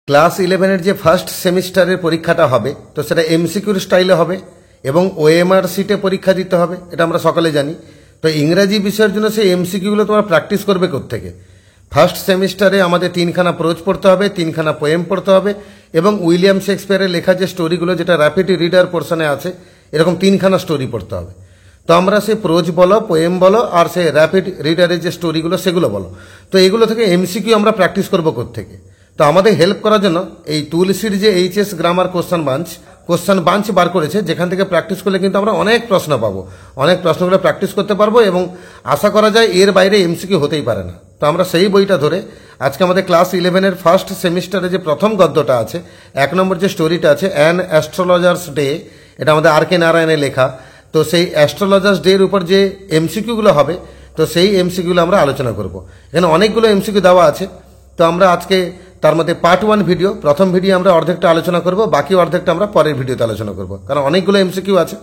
Class 11-এর যে first সেমিস্টারের পরীক্ষাটা হবে তো সেটা এমসিকিউর স্টাইলে হবে এবং ওএমআর সিটে পরীক্ষা দিতে হবে, এটা আমরা সকলে জানি। তো ইংরাজি বিষয়ের জন্য সেই এমসিকিউগুলো তোমরা প্র্যাকটিস করবে কোত্থেকে? ফার্স্ট সেমিস্টারে আমাদের 3খানা প্রোজ পড়তে হবে, 3খানা পোয়েম পড়তে হবে এবং উইলিয়াম শেক্সপিয়ারের লেখা যে স্টোরিগুলো যেটা র্যাপিড রিডার পোর্শনে আছে এরকম 3খানা স্টোরি পড়তে হবে। তো আমরা সেই প্রোজ বলো, পোয়েম বলো আর সেই র্যাপিড রিডারের যে স্টোরিগুলো সেগুলো বলো, তো এগুলো থেকে এমসিকিউ আমরা প্র্যাকটিস করবো কোত্থেকে? তো আমাদের হেল্প করার জন্য এই তুলসীর যে এইচএস গ্রামার কোশ্চেন বাঞ্চ বার করেছে, যেখান থেকে প্র্যাকটিস করলে কিন্তু আমরা অনেক প্রশ্ন পাবো, অনেক প্রশ্নগুলো প্র্যাকটিস করতে পারবো এবং আশা করা যায় এর বাইরে এমসিকিউ হতেই পারে না। তো আমরা সেই বইটা ধরে আজকে আমাদের ক্লাস 11-এর ফার্স্ট সেমিস্টারে যে প্রথম গদ্যটা আছে, 1 নম্বর যে স্টোরিটা আছে অ্যান অ্যাস্ট্রোলজার্স ডে, এটা আমাদের আর কে নারায়ণের লেখা। তো সেই অ্যাস্ট্রোলজার্স ডের উপর যে এমসিকিউগুলো হবে তো সেই এমসিকিউগুলো আমরা আলোচনা করব। এখানে অনেকগুলো এমসিকিউ দেওয়া আছে। তো আমরা আজকে তার মধ্যে পার্ট 1 ভিডিও, প্রথম ভিডিও আমরা অর্ধেকটা আলোচনা করব, বাকি অর্ধেকটা আমরা পরের ভিডিওতে আলোচনা করব, কারণ অনেকগুলো এমসিকিউ আছে,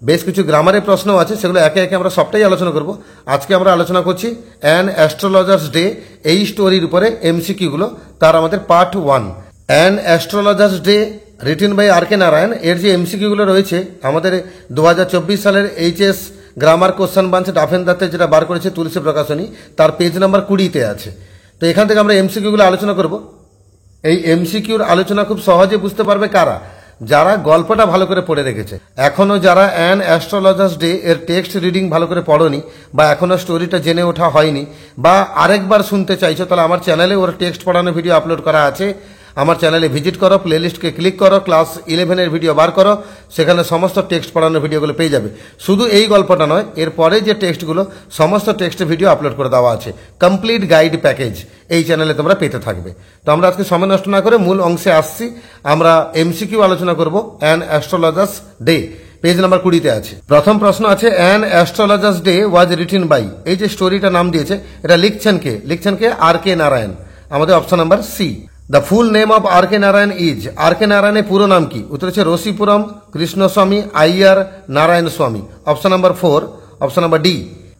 বেশ কিছু গ্রামারের প্রশ্ন আছে, সেগুলো একে একে আমরা সবটাই আলোচনা করব। আজকে আমরা আলোচনা করছি অ্যান অ্যাস্ট্রোলজার্স ডে এই স্টোরির উপরে এমসিকিউগুলো, তার আমাদের part 1 an astrologer's day written by R K Narayan. এর যে এমসিকিউগুলো রয়েছে আমাদের 2024 সালের এইচএস গ্রামার কোশ্চেন বাঞ্চ ডাফেন দাতে যেটা বার করেছে তুলসী প্রকাশনী, তার পেজ নাম্বার 20-তে আছে। তো এখান থেকে আমরা এমসিকিউগুলো আলোচনা করব। এই এমসিকিউর আলোচনা খুব সহজে বুঝতে পারবে কারা? যারা গল্পটা ভালো করে পড়ে রেখেছে। এখনো যারা অ্যান অ্যাস্ট্রোলজার্স ডে এর টেক্সট রিডিং ভালো করে পড়োনি বা এখনো স্টোরিটা জেনে ওঠা হয়নি বা আরেকবার শুনতে চাইছো, তাহলে আমার চ্যানেলে ওর টেক্সট পড়ানো ভিডিও আপলোড করা আছে। আমার চ্যানেলে ভিজিট করো, প্লেলিস্টকে ক্লিক করো, ক্লাস 11-এর ভিডিও বার করো, সেখানে সমস্ত টেক্সট পড়ানোর ভিডিওগুলো পেয়ে যাবে। শুধু এই গল্পটা নয়, এরপরে যে টেক্সটগুলো সমস্ত টেক্সটের ভিডিও আপলোড করে দেওয়া আছে, কমপ্লিট গাইড প্যাকেজ এই চ্যানেলে তোমরা পেতে থাকবে। তো আমরা আজকে সময় নষ্ট না করে মূল অংশে আসছি। আমরা এমসিকিউ আলোচনা করব an astrologer's day, page number 20-তে আছে। প্রথম প্রশ্ন আছে an astrologer's day was written by, এই যে স্টোরিটা নাম দিয়েছে এটা লিখছেন কে? আর কে নারায়ণ। আমাদের option number C. The full name of R K Narayan is, R K নারায়ণের পুরো নাম কি? উত্তর হচ্ছে রসিপুরম Krishnaswami Iyer Narayan Swami. Option number 4, option number D.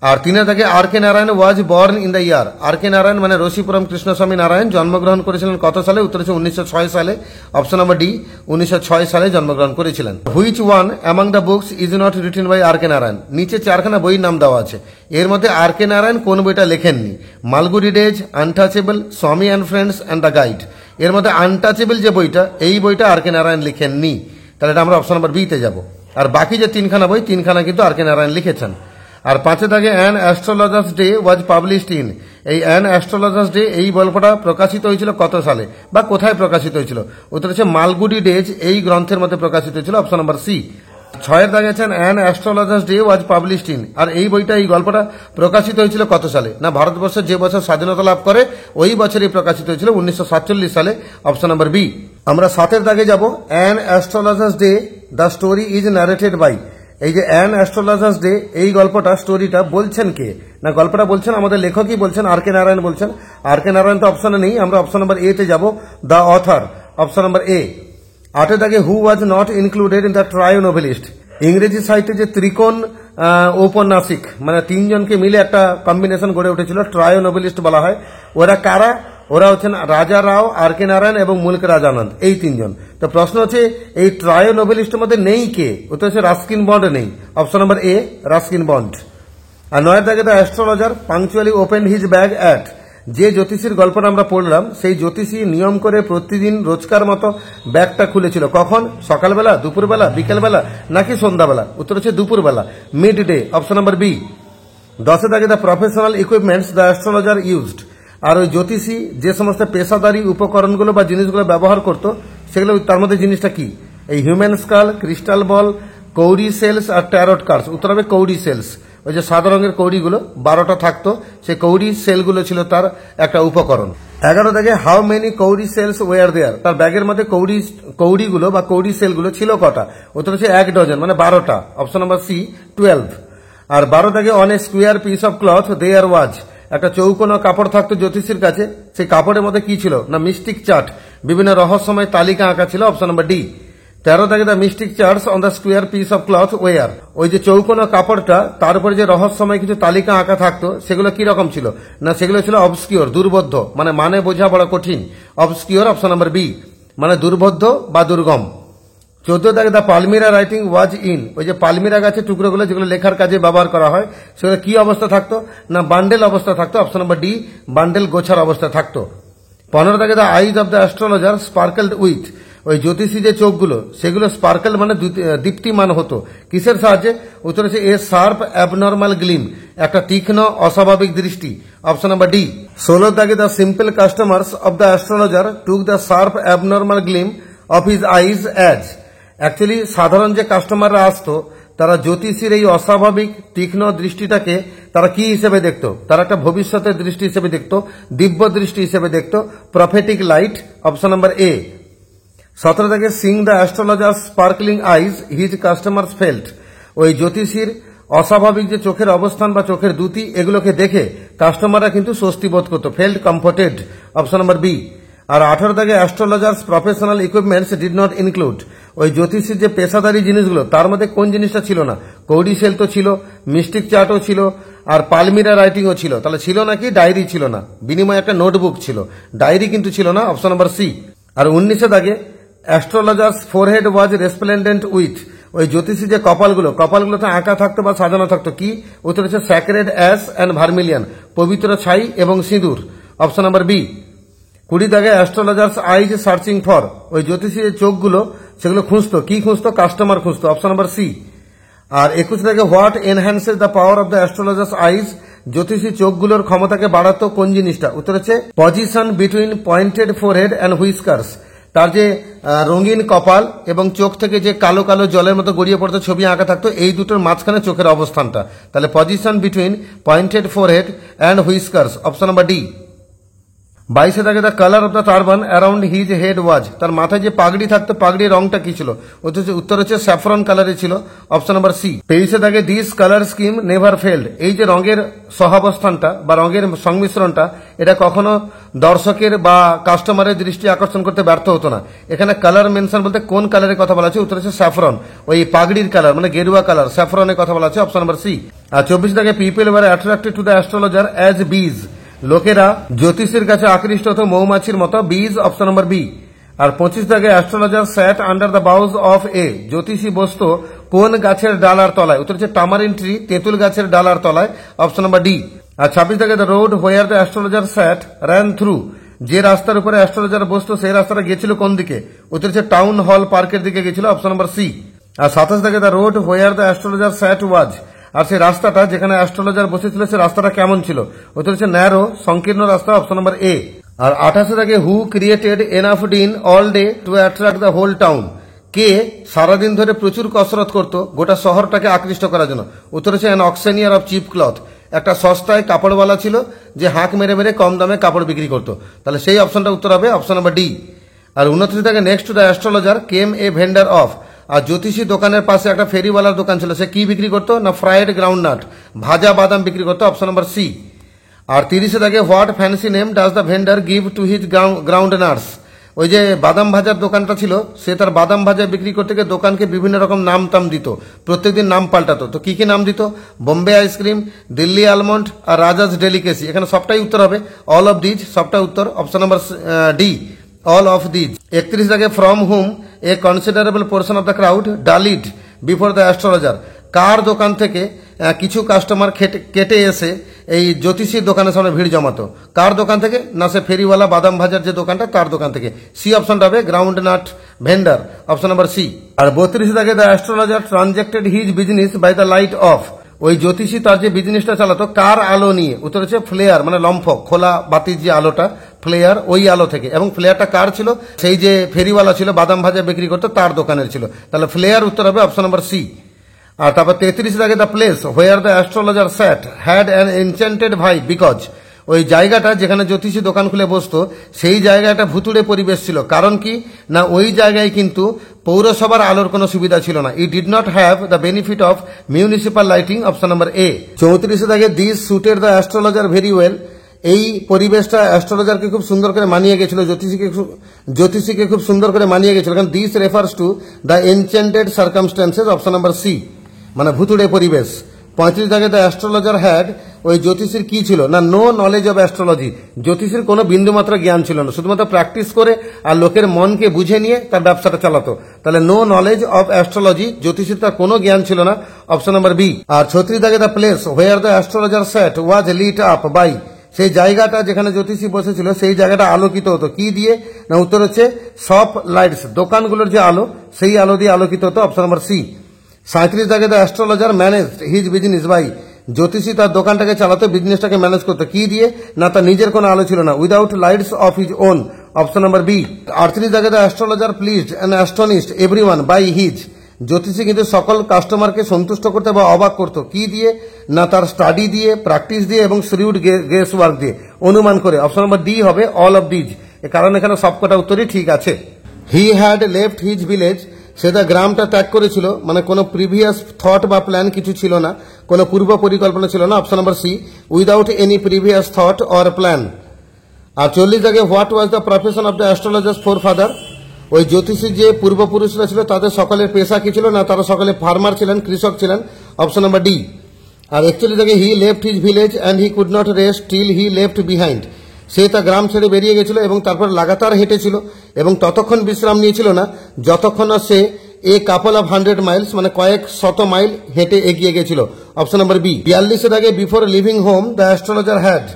আর 3-এর দাগে R K Narayan was born in the year, R K Narayan মানে রসিপুরম কৃষ্ণস্বামী নারায়ণ জন্মগ্রহণ করেছিলেন কত সালে? উত্তর হচ্ছে 1906 সালে। অপশন নাম্বার ডি, 1906 সালে জন্মগ্রহণ করেছিলেন। Which one among the books is not written by R K Narayan? নিচে 4খানা বইয়ের নাম দেওয়া আছে, এর মধ্যে আর কে নারায়ণ কোন বইটা লেখেননি? মালগুড়ি ডেজ, আনটাচেবল, স্বামী and friends and the guide. এর মধ্যে আনটাচেবল যে বইটা, এই বইটা আর কে নারায়ণ লিখেননি, তাহলে এটা আমরা অপশন নাম্বার বি তে যাব। আর বাকি যে 3খানা বই, 3খানা কিন্তু আর কে নারায়ণ লিখেছেন। আর 5-এর দাগে an astrologer's day was published in, এই অ্যান অ্যাস্ট্রোলজার্স ডে এই গল্পটা প্রকাশিত হয়েছিল কত সালে বা কোথায় প্রকাশিত হয়েছিল? উত্তর হচ্ছে মালগুড়ি ডেজ এই গ্রন্থের মধ্যে প্রকাশিত হয়েছিল, অপশন নাম্বার সি। 6-এর দাগে আছেন an astrologer's day was published in, আর এই বইটা এই গল্পটা প্রকাশিত হয়েছিল কত সালে? না ভারতবর্ষের যে বছর স্বাধীনতা লাভ করে ওই বছরই প্রকাশিত হয়েছিল, 1947 সালে, অপশন নাম্বার বি। আমরা 7-এর দাগে যাব an astrologer's day the story is narrated by, এই যে অ্যান অ্যাস্ট্রোলজার্স ডে এই গল্পটা স্টোরিটা বলছেন কে? না গল্পটা বলছেন আমাদের লেখকই বলছেন, আর কে নারায়ণ বলছেন। আর কে নারায়ণ তো অপশনে নেই, আমরা অপশন নাম্বার এ তে যাব, the author, option number A. 8-এর দাগে who was not included in the trio novelist, ইংরেজি সাহিত্যে যে ত্রিকোণ ঔপন্যাসিক মানে 3জনকে মিলে একটা কম্বিনেশন গড়ে উঠেছিল, ট্রায়ো নোভেলিস্ট বলা হয়। ওরা কারা? ওরা হচ্ছেন রাজা রাও, আর কে নারায়ণ এবং মুলক রাজানন্দ, এই 3জন। তো প্রশ্ন হচ্ছে এই ট্রায়ো নোভেলিস্টের মধ্যে নেই কে? উত্তর হচ্ছে রাস্কিন বন্ড নেই, option number A, Ruskin Bond. আর 9-এর দাগে the astrologer punctually open his bag at, যে জ্যোতিষীর গল্পটা আমরা পড়লাম সেই জ্যোতিষী নিয়ম করে প্রতিদিন রোজকার মতো ব্যাগটা খুলেছিল, কখন? সকালবেলা, দুপুরবেলা, বিকেলবেলা নাকি সন্ধ্যাবেলা? উত্তর হচ্ছে দুপুরবেলা, mid day, option number B. 10-এর দাগে the professional equipments the astrologer used, আর ওই জ্যোতিষী যে সমস্ত পেশাদারি উপকরণগুলো বা জিনিসগুলো ব্যবহার করত সেগুলো, তার মধ্যে জিনিসটা কি? এই human skull, crystal ball, cowrie shells আর ট্যারট কার্ডস। উত্তর হবে কৌড়ি সেলস, ওই যে সাদা রঙের কৌড়িগুলো 12টা থাকতো, সেই কৌড়ি সেলগুলো ছিল তার একটা উপকরণ। 11 দাগে হাউ মেনি কৌড়ি সেলস ওয়ার দেয়ার, তার ব্যাগের মধ্যে কৌড়িগুলো বা কৌড়ি সেলগুলো ছিল কটা? উত্তর হচ্ছে 1 ডজন মানে 12টা, অপশন নাম্বার সি, 12। আর 12 দাগে on a square piece of cloth there was, একটা চৌকোনো কাপড় থাকতো জ্যোতিষীর কাছে, সেই কাপড়ের মধ্যে কি ছিল? না মিস্টিক চার্ট, বিভিন্ন রহস্যময় তালিকা আঁকা ছিল, অপশন নাম্বার ডি। তো 13 দাগে the mystic charts on the square piece of cloth were. ওই যে চৌকোনো কাপড়টা তার উপরে যে রহস্যময় কিছু তালিকা আঁকা থাকতো সেগুলো কি রকম ছিল, না সেগুলো ছিল অবস্কিওর, দুর্বোধ্য, মানে বোঝা বড় কঠিন। অবস্কিওর অপশন নাম্বার বি, মানে দুর্বোধ্য বা দুর্গম। 14 দাগে দ্য পালমিরা রাইটিং ওয়াজ ইন। ওই যে পালমিরা গাছের টুকরোগুলো যেগুলো লেখার কাজে ব্যবহার করা হয় সেগুলো কি অবস্থা থাকতো, না বান্ডেল অবস্থা থাকতো। অপশন নাম্বার ডি, বান্ডেল গোছার অবস্থা থাকতো। 15 দাগে the eyes of the astrologer sparkled with. ওই জ্যোতিষী যে চোখগুলো সেগুলো স্পার্কেল মানে দীপ্তিমান হতো কিসের সাহায্যে, উত্তর হচ্ছে এ শার্প অ্যাবনর্মাল গ্লিম, একটা তীক্ষ্ণ অস্বাভাবিক দৃষ্টি। Option number D. 16 দাগে the simple customers of the astrologer took the sharp abnormal Glim of his eyes as. Actually সাধারণ যে কাস্টমাররা আসতো তারা জ্যোতিষীর এই অস্বাভাবিক তীক্ষ্ণ দৃষ্টিটাকে তারা কি হিসেবে দেখত, তারা একটা ভবিষ্যতের দৃষ্টি হিসেবে দেখত, দিব্য দৃষ্টি হিসেবে দেখত, প্রফেটিক লাইট। অপশন নাম্বার এ। 17 থেকে Singh the astrologer sparkling eyes his customers felt. ওই জ্যোতিষীর অস্বাভাবিক যে চোখের অবস্থান বা চোখের দ্যুতি এগুলোকে দেখে কাস্টমাররা কিন্তু স্বস্তি বোধ করত, felt comforted. Option number B. আর 18 থেকে astrologer's professional equipments did not include. ওই জ্যোতিষীর যে পেশাদারি জিনিসগুলো তার মধ্যে কোন জিনিসটা ছিল না, কৌডি সেল তো ছিল, মিস্টিক চার্টও ছিল, আর পালমিরা রাইটিংও ছিল। তাহলে ছিল নাকি ডায়েরি ছিল না, বিনিময়ে একটা নোটবুক ছিল, ডায়েরি কিন্তু ছিল না। Option number C. আর 19 দাগে অ্যাস্ট্রোলজার্স ফোরহেড ওয়াজ রেসপ্লেন্ডেন্ট উইথ। ওই জ্যোতিষী যে কপালগুলোতে আঁকা থাকতো বা সাজানো থাকতো কি, উত্তর হচ্ছে স্যাক্রেড অ্যাশ অ্যান্ড ভার্মিলিয়ান, পবিত্র ছাই এবং সিঁদুর। Option number B. 20 দাগে অ্যাস্ট্রোলজার্স আইজ সার্চিং ফর। ওই জ্যোতিষীর চোখগুলো সেগুলো খুঁজতো, কি খুঁজতো, কাস্টমার খুঁজতো। Option number C. আর 21 থেকে what enhances the power of the astrologer's eyes. জ্যোতিষী চোখগুলোর ক্ষমতাকে বাড়াতো কোন জিনিসটা, উত্তর হচ্ছে position between pointed forehead and whiskers. তার যে রঙিন কপাল এবং চোখ থেকে যে কালো কালো জলের মতো গড়িয়ে পড়তো ছবি আঁকা থাকতো, এই দুটোর মাঝখানে চোখের অবস্থানটা। তাহলে position between pointed forehead and whiskers. Option number D. 22 দাগে the colour of the turban around his head ওয়াজ। তার মাথায় যে পাগড়ি থাকতো পাগড়ির রংটা কি ছিল, উত্তর হচ্ছে স্যাফরন কালারে ছিল। Option number C. 23 দাগে this colour scheme never failed. এই যে রঙের সহাবস্থানটা বা রঙের সংমিশ্রণটা এটা কখনো দর্শকের বা কাস্টমারের দৃষ্টি আকর্ষণ করতে ব্যর্থ হতো না। এখানে কালার মেনশন বলতে কোন কালারের কথা বলা আছে, উত্তর হচ্ছে স্যাফরন, ওই পাগড়ির কালার মানে গেরুয়া কালার, স্যাফরনের কথা বলা আছে। Option number C. আর 24 দাগে people were attracted to the astrologer as বিজ। লোকেরা জ্যোতিষীর কাছে আকৃষ্ট হতো মৌমাছির মতো, বীজ। Option number B. আর 25 দাগে astrologer sat under the boughs of a. জ্যোতিষী বসতো কোন গাছের ডালার তলায়, উত্তর হচ্ছে টামারিন ট্রি, তেঁতুল গাছের ডালার তলায়। Option number D. আর 26 দাগে the road where the astrologer sat ran through. যে রাস্তার উপরে অ্যাস্ট্রোলজার বসতো সেই রাস্তাটা গেছিল কোন দিকে, উত্তর হচ্ছে টাউন হল পার্কের দিকে গেছিল। Option number C. আর 27 দাগে the road where the astrologer sat was. আর সেই রাস্তাটা যেখানে অ্যাস্ট্রোলজার বসেছিল সেই রাস্তাটা কেমন ছিল, উত্তর হচ্ছে ন্যারো, সংকীর্ণ রাস্তা। অপশন নম্বর এ। আর 28 থেকে who created enough din all day to attract the whole town. কে সারাদিন ধরে প্রচুর কসরত করত গোটা শহরটাকে আকৃষ্ট করার জন্য, উত্তর হচ্ছে অ্যান অক্সেনিয়ার অফ চিপ ক্লথ। একটা সস্তায় কাপড়ওয়ালা ছিল যে হাঁক মেরে মেরে কম দামে কাপড় বিক্রি করতো। তাহলে সেই অপশনটা উত্তর হবে অপশন নম্বর ডি। আর 29 থেকে next to the astrologer came a vendor of. আর জ্যোতিষী দোকানের পাশে একটা ফেরিওয়ালার দোকান ছিল, সে কি বিক্রি করতো, না ফ্রাইড গ্রাউন্ডনাট, ভাজা বাদাম বিক্রি করতো। Option number C. আর 30 থেকে what fancy name does the vendor give to his ground nuts. ওই যে বাদাম ভাজার দোকানটা ছিল সে তার বাদাম ভাজা বিক্রি করতে গিয়ে দোকানকে বিভিন্ন রকম নাম টাম দিত, প্রত্যেকদিন নাম পাল্টাতো। তো কি কি নাম দিত, বোম্বে আইসক্রিম, দিল্লি আলমন্ড আর রাজাজ ডেলিকেসি। এখানে সবটাই উত্তর হবে অল অফ দিজ, সবটা উত্তর। Option number D, all of these. 31 থেকে from whom a considerable portion of the crowd dallied before the astrologer. কার দোকান থেকে কিছু কাস্টমার কেটে এসে এই জ্যোতিষীর দোকানের সামনে ভিড় জমাতো, কার দোকান থেকে, না সে ফেরিওয়ালা বাদাম ভাজার যে দোকানটা তার দোকান থেকে। সি অপশনটা হবে groundnut vendor. Option number C. আর 32 থেকে the astrologer transacted his business by the light of. ওই জ্যোতিষী তার যে বিজনেসটা চালাতো কার আলো নিয়ে, উত্তর হচ্ছে ফ্লেয়ার মানে লম্ফ, খোলা বাতির যে আলোটা ফ্লেয়ার, ওই আলো থেকে। এবং ফ্লেয়ারটা কার ছিল, সেই যে ফেরিওয়ালা ছিল বাদাম ভাজা বিক্রি করতো তার দোকানের ছিল। তাহলে ফ্লেয়ার উত্তর হবে অপশন নাম্বার সি। আর তারপর 33 থেকে the place where the astrologer sat had an enchanted vibe because. ওই জায়গাটা যেখানে জ্যোতিষী দোকান খুলে বসতো সেই জায়গাটা ভুতুড়ে পরিবেশ ছিল। কারণ কি, না ওই জায়গায় কিন্তু পৌরসভার আলোর কোনো সুবিধা ছিল না। It did not have the benefit of municipal lighting. Option number এ। 34 থেকে this suited the astrologer very well এই পরিবেশটা অ্যাস্ট্রোলজারকে খুব সুন্দর করে মানিয়ে গেছিল, জ্যোতিষীকে খুব সুন্দর করে মানিয়ে গেছিল। কারণ this refers to the enchanted circumstances, option number C, মানে ভুতুড়ে পরিবেশ। 35 দাগে দ্য অ্যাস্ট্রোলজার হ্যাড, ওই জ্যোতিষীর কি ছিল না, নো নলেজ অব অ্যাস্ট্রোলজি। জ্যোতিষীর কোনো বিন্দুমাত্র জ্ঞান ছিল না, শুধুমাত্র প্র্যাকটিস করে আর লোকের মনকে বুঝে নিয়ে তার ব্যবসাটা চালাতো। তাহলে নো নলেজ অব অ্যাস্ট্রোলজি, জ্যোতিষীর তার কোনো জ্ঞান ছিল না, অপশন নাম্বার বি। আর 36 দাগে the place where the astrologer sat was lit up by, সেই জায়গাটা যেখানে জ্যোতিষী বসেছিল সেই জায়গাটা আলোকিত হতো কি দিয়ে, না উত্তর হচ্ছে শপ লাইটস, দোকানগুলোর যে আলো সেই আলো দিয়ে আলোকিত হতো, অপশন নাম্বার সি। 37 দাগে the astrologer managed his business by, জ্যোতিষী তার দোকানটাকে চালাতো, বিজনেসটাকে ম্যানেজ করতো কি দিয়ে, না তার নিজের কোনো আলো ছিল না, without lights of his own, option number B. 38 দাগে the astrologer pleased and astonished everyone by his, জ্যোতিষী কিন্তু সকল কাস্টমারকে সন্তুষ্ট করতে বা অবাক করতো কি দিয়ে, না তার স্টাডি দিয়ে, প্র্যাকটিস দিয়ে এবং শ্রিউড গেস ওয়ার্ক দিয়ে, অনুমান করে, অপশন নাম্বার ডি হবে অল অফ দিজ। কারণ এখানে সবকটা উত্তরই ঠিক আছে। He had left his village, সে তার গ্রামটা ত্যাগ করেছিল, মানে কোনো প্রিভিয়াস থট বা প্ল্যান কিছু ছিল না, কোনো পূর্ব পরিকল্পনা ছিল না, option number C, without any previous thought or plan. আর 40 দাগে what was the profession of the astrologer's forefather, ওই জ্যোতিষী যে পূর্বপুরুষরা ছিল তাদের সকলের পেশা কি ছিল, না তারা সকলে ফার্মার ছিলেন, কৃষক ছিলেন, অপশন নাম্বার ডি। আর 41 দাগে he left his village and he could not rest till he left behind, সে তার গ্রাম ছেড়ে বেরিয়ে গেছিল এবং তারপর লাগাতার হেঁটেছিল এবং ততক্ষণ বিশ্রাম নিয়েছিল না যতক্ষণ না সে এ কাপল অফ 100 মাইলস, মানে কয়েক শত মাইল হেঁটে এগিয়ে গেছিল, অপশন নাম্বার বি। 42 দাগে before leaving home the astrologer had,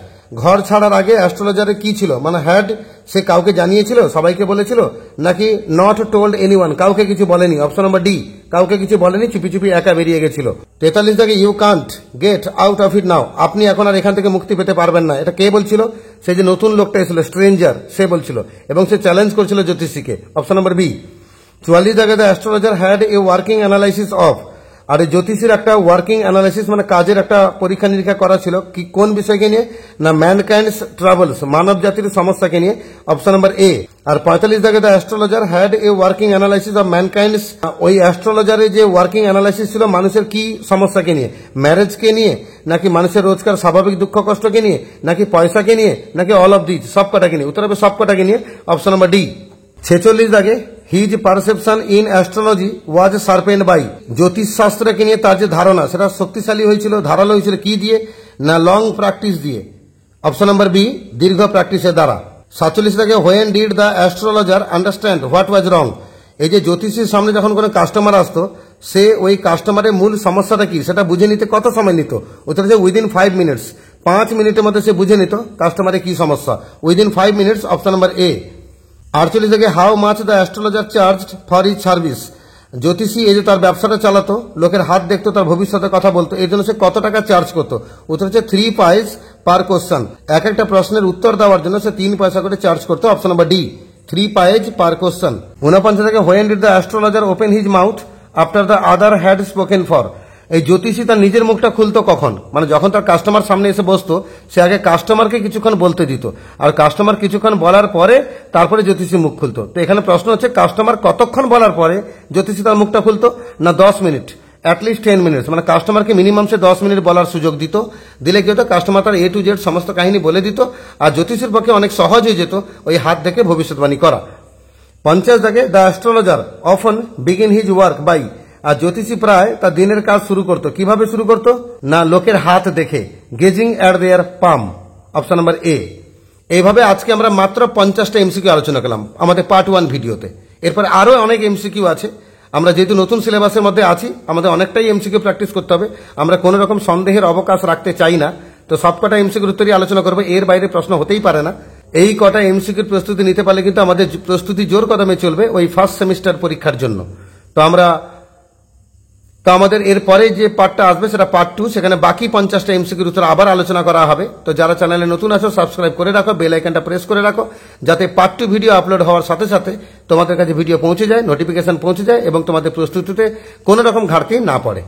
ঘর ছাড়ার আগে অ্যাস্ট্রোলজারের কি ছিল, মানে হ্যাড সে কাউকে জানিয়েছিল, সবাইকে বলেছিল, নাকি নট টোল্ড এনিওয়ান, কাউকে কিছু বলেনি, অপশন নাম্বার ডি, কাউকে কিছু বলেনি, চুপি চুপি একা বেরিয়ে গেছিল। 43 দাগে you can't get out of it now, আপনি এখন আর এখান থেকে মুক্তি পেতে পারবেন না, এটা কে বলছিল, সে যে নতুন লোকটা এসেছিল স্ট্রেঞ্জার সে বলছিল এবং সে চ্যালেঞ্জ করছিল জ্যোতিষীকে, অপশন নাম্বার বি। 44 দাগে the astrologer had a working analysis of, আর এই জ্যোতিষীর একটা ওয়ার্কিং অ্যানালাইসিস মানে কাজের একটা পরীক্ষা নিরীক্ষা করা ছিল কি, কোন বিষয়কে নিয়ে, না ম্যানকাইন্ডস ট্রাভেলস, মানব জাতির সমস্যাকে নিয়ে, অপশন নাম্বার এ। আর 45 দাগে the astrologer had a working analysis of ম্যানকাইন্ডস, ওই অ্যাস্ট্রোলজারের যে ওয়ার্কিং অ্যানালাইসিস ছিল মানুষের কি সমস্যাকে নিয়ে, ম্যারেজকে নিয়ে, নাকি মানুষের রোজকার স্বাভাবিক দুঃখ কষ্টকে নিয়ে, নাকি পয়সাকে নিয়ে, নাকি অল অফ দিজ, সবকটাকে নিয়ে, উত্তর হবে সবকটাকে নিয়ে, অপশন নাম্বার ডি। 46 দাগে his perception in astrology was sharpened by, জ্যোতিষ শাস্ত্রকে নিয়ে তার যে ধারণা সেটা শক্তিশালী হয়েছিল, ধারালো হয়েছিল কি দিয়ে, না লং প্র্যাকটিস দিয়ে, অপশন নাম্বার বি, দীর্ঘ প্র্যাকটিসের দ্বারা। 47 দাগে when did the astrologer understand what was wrong, এই যে জ্যোতিষীর সামনে যখন কোনো কাস্টমার আসতো সে ওই কাস্টমারের মূল সমস্যাটা কি সেটা বুঝে নিতে কত সময় নিত, উত্তর হচ্ছে উইদিন 5 মিনিটস, 5 মিনিটের মধ্যে সে বুঝে নিত কাস্টমারের কি সমস্যা, উইদিন 5 মিনিটস, অপশন নাম্বার এ। 48 থেকে how much the astrologer charged for his service, জ্যোতিষী এই যে তার ব্যবসাটা চালাতো, লোকের হাত দেখতো, তার ভবিষ্যতের কথা বলতো, এর জন্য সে কত টাকা চার্জ করতো, উত্তর হচ্ছে 3 পাইস পার কোশ্চেন, এক একটা প্রশ্নের উত্তর দেওয়ার জন্য সে 3 পয়সা করে চার্জ করতো, অপশন নাম্বার ডি, 3 পাইজ পার কোশ্চেন। 49 থেকে when did the astrologer open his mouth after the other had spoken for, এই জ্যোতিষী তার নিজের মুখটা খুলতো কখন, মানে যখন তার কাস্টমার সামনে এসে বসতো সে আগে কাস্টমারকে কিছুক্ষণ বলতে দিত, আর কাস্টমার কিছুক্ষণ বলার পরে তারপরে জ্যোতিষী মুখ খুলতো। তো এখানে প্রশ্ন হচ্ছে কাস্টমার কতক্ষণ বলার পরে জ্যোতিষী তার মুখটা খুলতো, না 10 মিনিট, অ্যাটলিস্ট 10 মিনিটস, মানে কাস্টমারকে মিনিমাম সে 10 মিনিট বলার সুযোগ দিত, দিলে কি হতো কাস্টমার তার A to Z সমস্ত কাহিনী বলে দিত, আর জ্যোতিষীর পক্ষে অনেক সহজ হয়ে যেত ওই হাত দেখে ভবিষ্যৎবাণী করা। 50 দাগে the astrologer often begin his work by, আর জ্যোতিষী প্রায় তার দিনের কাজ শুরু করতো, কিভাবে শুরু করতো, না লোকের হাত দেখে, gazing at their palm, option number A. এইভাবে আজকে আমরা মাত্র 50টা এমসিকিউ আলোচনা করলাম আমাদের পার্ট 1 ভিডিওতে। এরপর আরো অনেক এমসিকিউ আছে, আমরা যেহেতু নতুন সিলেবাসের মধ্যে আছি আমাদের অনেকটাই এমসিকিউ প্র্যাকটিস করতে হবে, আমরা কোনো রকম সন্দেহের অবকাশ রাখতে চাই না, তো সবকটা এমসিকিউর উত্তরই আলোচনা করবো, এর বাইরে প্রশ্ন হতেই পারে না। এই কটা এমসিকিউর প্রস্তুতি নিতে পারলে কিন্তু আমাদের প্রস্তুতি জোর কদমে চলবে ওই ফার্স্ট সেমিস্টার পরীক্ষার জন্য। তো আমাদের এরপরে যে পার্টটা আসবে সেটা পার্ট 2, সেখানে বাকি 50টা এমসিকিউর উত্তর আবার আলোচনা করা হবে। তো যারা চ্যানেলে নতুন আছো সাবস্ক্রাইব করে রাখো, বেল আইকনটা প্রেস করে রাখো, যাতে পার্ট 2 ভিডিও আপলোড হওয়ার সাথে সাথে তোমাদের কাছে ভিডিও পৌঁছে যায়, নোটিফিকেশন পৌঁছে যায় এবং তোমাদের প্রস্তুতিতে কোনো রকম ঘাটতি না পড়ে।